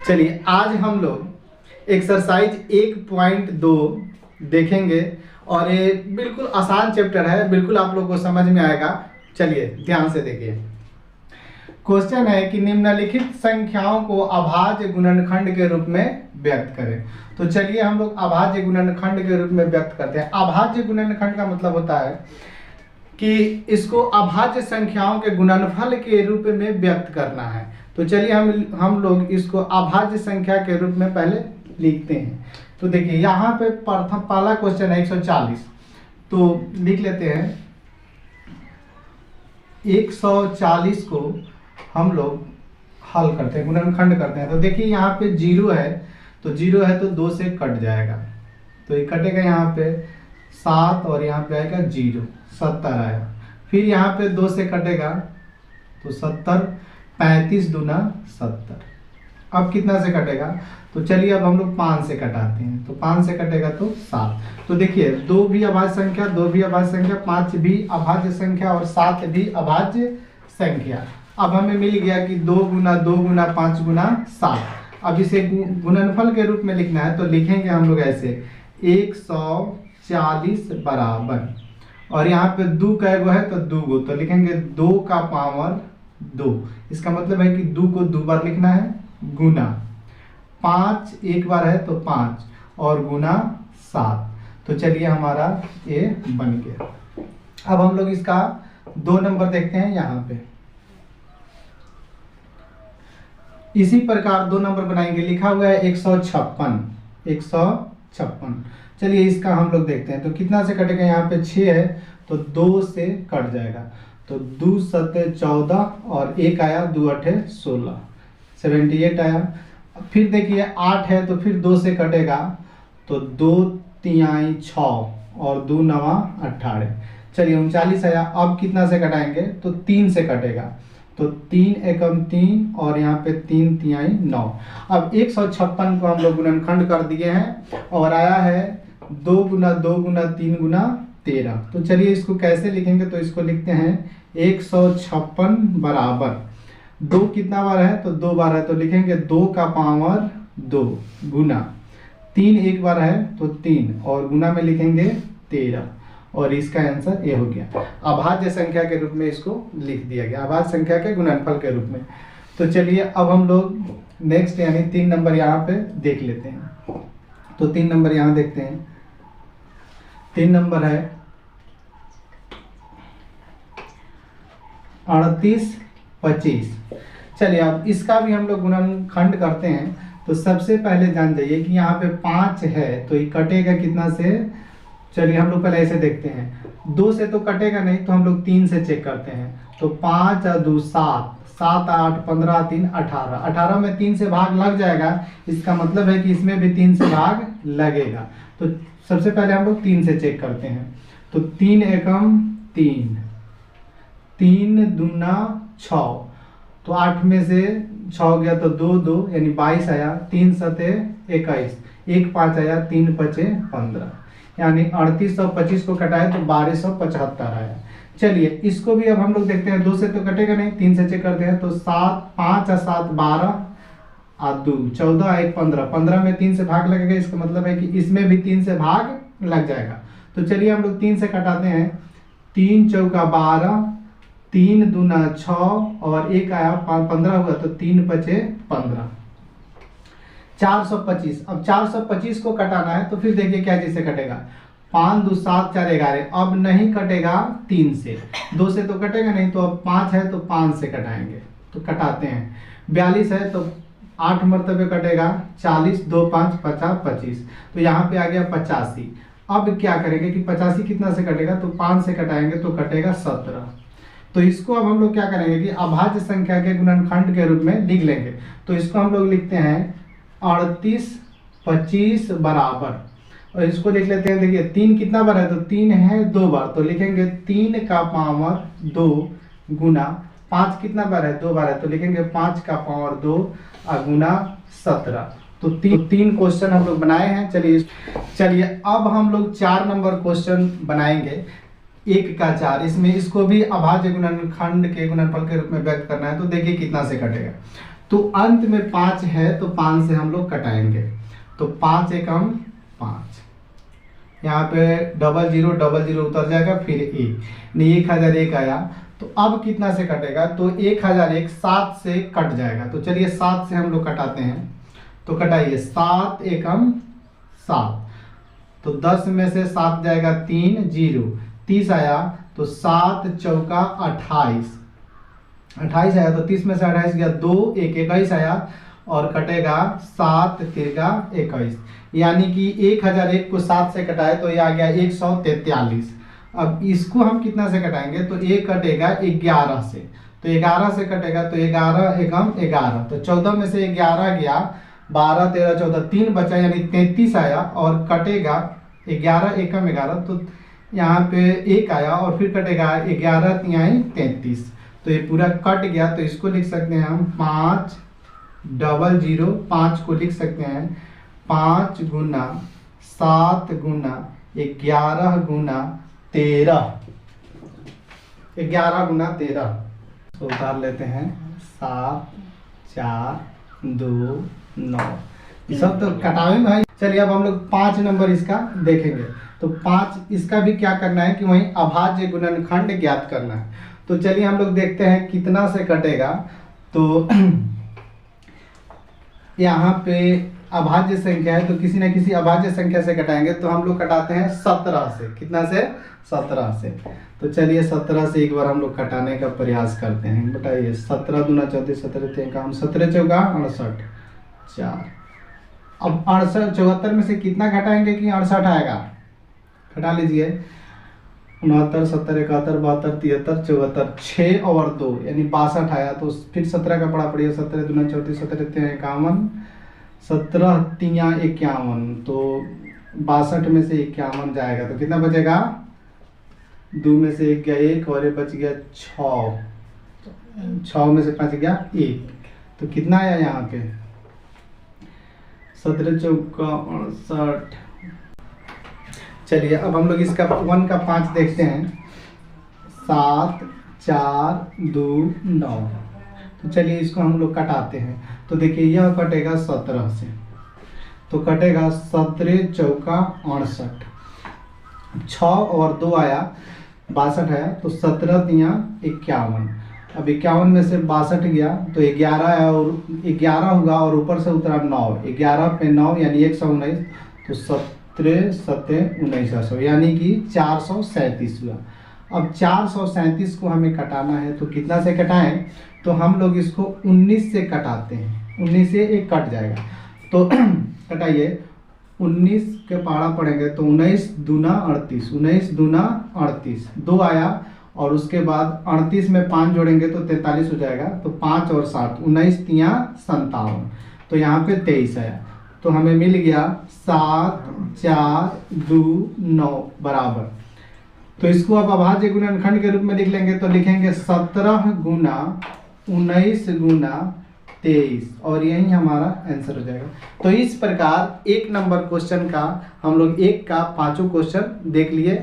चलिए आज हम लोग एक्सरसाइज 1.2 देखेंगे और ये बिल्कुल आसान चैप्टर है, बिल्कुल आप लोग को समझ में आएगा। चलिए ध्यान से देखिए। क्वेश्चन है कि निम्नलिखित संख्याओं को अभाज्य गुणनखंड के रूप में व्यक्त करें। तो चलिए हम लोग अभाज्य गुणनखंड के रूप में व्यक्त करते हैं। अभाज्य गुणनखंड का मतलब होता है कि इसको अभाज्य संख्याओं के गुणनफल के रूप में व्यक्त करना है। तो चलिए हम लोग इसको अभाज्य संख्या के रूप में पहले लिखते हैं। तो देखिए यहाँ पे प्रथम पहला क्वेश्चन है 140, तो लिख लेते हैं 140 को हम लोग हल करते हैं, गुणनखंड करते हैं। तो देखिए यहाँ पे 0 है, तो 0 है तो 2 से कट जाएगा, तो ये कटेगा यहाँ पे 7 और यहाँ पे आएगा 0, 70 आएगा। फिर यहाँ पे 2 से कटेगा तो 70, 35 दूना 70। अब कितना से कटेगा? तो चलिए अब हम लोग 5 से कटाते हैं। तो 5 से कटेगा तो 7। तो देखिए 2 भी अभाज्य संख्या, 2 भी अभाज्य संख्या, 5 भी अभाज्य संख्या और 7 भी अभाज्य संख्या। अब हमें मिल गया कि 2 गुना 2 गुना 5 गुना 7। अब इसे गुणनफल के रूप में लिखना है, तो लिखेंगे हम लोग ऐसे 140 बराबर, और यहाँ पे 2 कैगो है तो 2 गो, तो लिखेंगे 2 का पावर 2। इसका मतलब है कि 2 को 2 बार लिखना है, गुना 5 एक बार है तो 5 और गुना 7। तो चलिए हमारा ये बन गया। अब हम लोग इसका 2 नंबर देखते हैं यहाँ पे। इसी प्रकार 2 नंबर बनाएंगे। लिखा हुआ है 156। चलिए इसका हम लोग देखते हैं। तो कितना से कटेगा? यहाँ पे 6 है तो 2 से कट जाएगा, तो 2 7 14 और 1 आया 2 8 16, 78 आया। फिर देखिए 8 है तो फिर 2 से कटेगा, तो 2 3 6 और 2 9 18। चलिए 39 आया। अब कितना से कटाएंगे? तो 3 से कटेगा, तो 3 एकम 3 और यहाँ पे 3 3 9। अब 156 को हम लोग गुणनखंड कर दिए हैं और आया है 2 गुना 2 गुना 3 गुना 13। तो चलिए इसको कैसे लिखेंगे? तो इसको लिखते हैं 156 बराबर 2 कितना बार है? तो 2 बार है, तो लिखेंगे 2 का पावर 2 गुना 3 एक बार है तो 3 और गुना में लिखेंगे 13, और इसका आंसर ये हो गया। अभाज्य संख्या के रूप में इसको लिख दिया गया, अभाज्य संख्या के गुणनफल के रूप में। तो चलिए अब हम लोग नेक्स्ट यानी 3 नंबर यहाँ पे देख लेते हैं। तो 3 नंबर यहाँ देखते हैं। 3 नंबर है 38 25। चलिए अब इसका भी हम लोग गुणनखंड करते हैं। तो सबसे पहले जान जाइए कि यहाँ पे 5 है तो ये कटेगा कितना से? चलिए हम लोग पहले ऐसे देखते हैं। 2 से तो कटेगा नहीं, तो हम लोग 3 से चेक करते हैं। तो 5 और 2 7, 7 8 15 3 18, 18 में 3 से भाग लग जाएगा। इसका मतलब है कि इसमें भी 3 से भाग लगेगा। तो सबसे पहले हम लोग 3 से चेक करते हैं। तो 3 एकम 3, 3 दूना 6, तो 8 में से 6 गया तो 2 2 यानी 22 आया। 3 7 21, 1 5 आया, 3 5 15, यानी 38 और 25 को कटाए तो 1275 आया। चलिए इसको भी अब हम लोग देखते हैं। 2 से तो कटेगा नहीं, 3 से चेक करते हैं। तो 7 5 और 7 12 और 2 14 1 15, 15 में 3 से भाग लगेगा। इसका मतलब है कि इसमें भी 3 से भाग लग जाएगा। तो चलिए हम लोग 3 से कटाते हैं। 3 चौका 12, 3 दूना 6 और 1 आया 15 हुआ, तो 3 5 15, 425। अब 425 को कटाना है, तो फिर देखिए क्या चीज से कटेगा? 5 2 7 4 11। अब नहीं कटेगा 3 से, 2 से तो कटेगा नहीं, तो अब 5 है तो 5 से कटाएंगे। तो कटाते हैं। 42 है तो 8 मरतबे कटेगा, 40 2 5 50 25, तो यहाँ पे आ गया 85। अब क्या करेंगे कि 85 कितना से कटेगा? तो 5 से कटाएंगे तो कटेगा 17। तो इसको अब हम लोग क्या करेंगे कि अभाज्य संख्या के गुणनखंड के रूप में लिख लेंगे। तो इसको हम लोग लिखते हैं 38 25 बराबर, और इसको लिख लेते हैं। देखिए 3 कितना बार है? तो 3 है 2 बार, तो लिखेंगे 3 का पावर 2 गुना 5 कितना बार है? 2 बार है, तो लिखेंगे 5 का पावर 2 और गुना 17। तो 3 क्वेश्चन हम लोग बनाए हैं। चलिए अब हम लोग 4 नंबर क्वेश्चन बनाएंगे। 1 का 4, इसमें इसको भी अभाज्य गुणनखंड के गुणनफल के रूप में व्यक्त करना है। तो देखिए कितना से कटेगा? तो अंत में 5 है तो 5 से हम लोग कटाएंगे। तो 5 एकम 5, यहाँ पे 00 00 उतर जाएगा, फिर 1 नहीं 1001 आया। तो अब कितना से कटेगा, तो 1001 7 से कट जाएगा। तो चलिए 7 से हम लोग कटाते हैं। तो कटाइए, 7 एकम 7, तो 10 में से 7 जाएगा 3 0 30 आया। तो 7 चौका 28 आया। तो 30 में से 28 गया 2 1 21 आया और कटेगा 7 तिरका 21, यानी कि 1001 को 7 से कटाए तो ये आ गया 143। अब इसको हम कितना से कटाएंगे, तो ये कटेगा 11 से। तो 11 से कटेगा तो 11 एकम 11, तो 14 में से 11 गया, 12 13 14 3 बचा यानी 33 आया और कटेगा 11 एकम 11, तो यहाँ पे 1 आया और फिर कटेगा 11 तिहाई 33। तो ये पूरा कट गया। तो इसको लिख सकते हैं हम 5 00 5 को लिख सकते हैं 5 गुना 7 गुना 11 गुना 13, 11 गुना 13। तो उतार लेते हैं 7 4 2 9, ये सब तो कटावे में भाई। चलिए अब हम लोग 5 नंबर इसका देखेंगे। तो 5 इसका भी क्या करना है कि वहीं अभाज्य गुणनखंड ज्ञात करना है। तो चलिए हम लोग देखते हैं कितना से कटेगा। तो यहाँ पे अभाज्य संख्या है तो किसी न किसी अभाज्य संख्या से कटाएंगे। तो हम लोग कटाते हैं 17 से। कितना से, 17 से। तो चलिए 17 से एक बार हम लोग कटाने का प्रयास करते हैं। बताइए, 17 दूना 34 17 3 का 17 चौका 68 4। अब 68 74 में से कितना घटाएंगे कि 68 आएगा, घटा लीजिए। 69 70 71 72 73 74 6 और 2 यानी 62 आया। तो फिर 17 का पड़ा पड़िए, 17 दूना 34 17 3 51 17 3 51, तो 62 में से 51 जाएगा तो कितना बचेगा, 2 में से 1 गया 1 और ये बच गया 6 में से 5 गया 1। तो कितना आया यहाँ पे, 17 चौका 68। चलिए अब हम लोग इसका 1 का 5 देखते हैं। 7 4 2 9। तो चलिए इसको हम लोग कटाते हैं। तो देखिए यह कटेगा 17 से, तो कटेगा 17 चौका 68, 6 और 2 आया 62 आया। तो 17 तिया 51। अब 51 में से 62 गया तो 11 आया और 11 होगा और ऊपर से उतरा 9, 11 पे 9 यानी 119। तो 17 7 19 यानी कि 437 हुआ। अब 437 को हमें कटाना है तो कितना से कटाएं, तो हम लोग इसको 19 से कटाते हैं। 19 से एक कट जाएगा तो कटाइए, 19 के पारा पड़ेंगे तो 19 दूना 38, 19 दूना 38, 2 आया और उसके बाद 38 में 5 जोड़ेंगे तो 43 हो जाएगा। तो 5 और 7 19 तिया 57, तो यहाँ पे 23 आया। तो हमें मिल गया 7 4 2 9 बराबर। तो इसको आप अभाज्य गुणनखंड के रूप में लिख लेंगे। तो लिखेंगे 17 गुना 19 गुना 23 और यही हमारा आंसर हो जाएगा। तो इस प्रकार 1 नंबर क्वेश्चन का हम लोग 1 का 5 क्वेश्चन देख लिए।